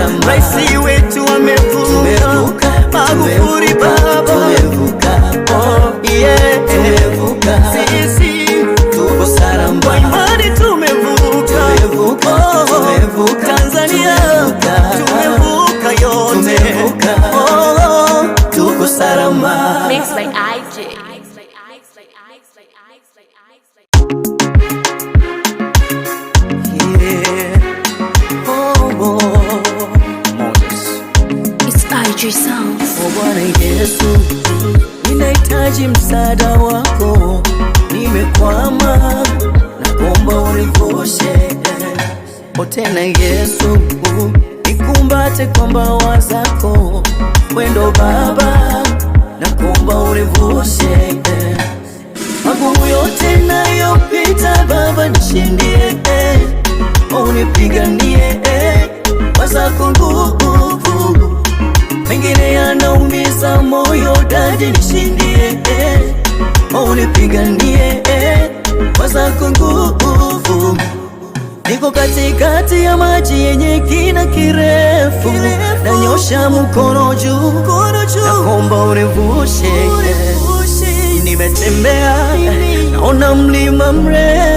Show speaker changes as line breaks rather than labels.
salama.
Raisi wetu amevuka, Magufuli baba
tumevuka,
oh yeah,
tumevuka,
sisi
tuko salama.
kwa imani tumevuka,
tumevuka,
Tanzania tumevuka yote,
tuko salama.
Mixed by IJ. It's IJ Sounds.
Oh Bwana Yesu, ninahitaji msaada wako, nimekwama, naomba univushe. O tena Yesu, nikumbate kwa mbawa zako, wendo Baba, naomba univushe. Magumu yote nayopita Baba nishindie, unipiganie kwa zako nguvu, mengine yanaumiza moyo Dadi nishindie, unipiganie kwa zako nguvu. Niko katikati ya maji yenye kina kirefu, nanyosha mkono juu, naomba univushe. Nimetembea naona mlima mrefu,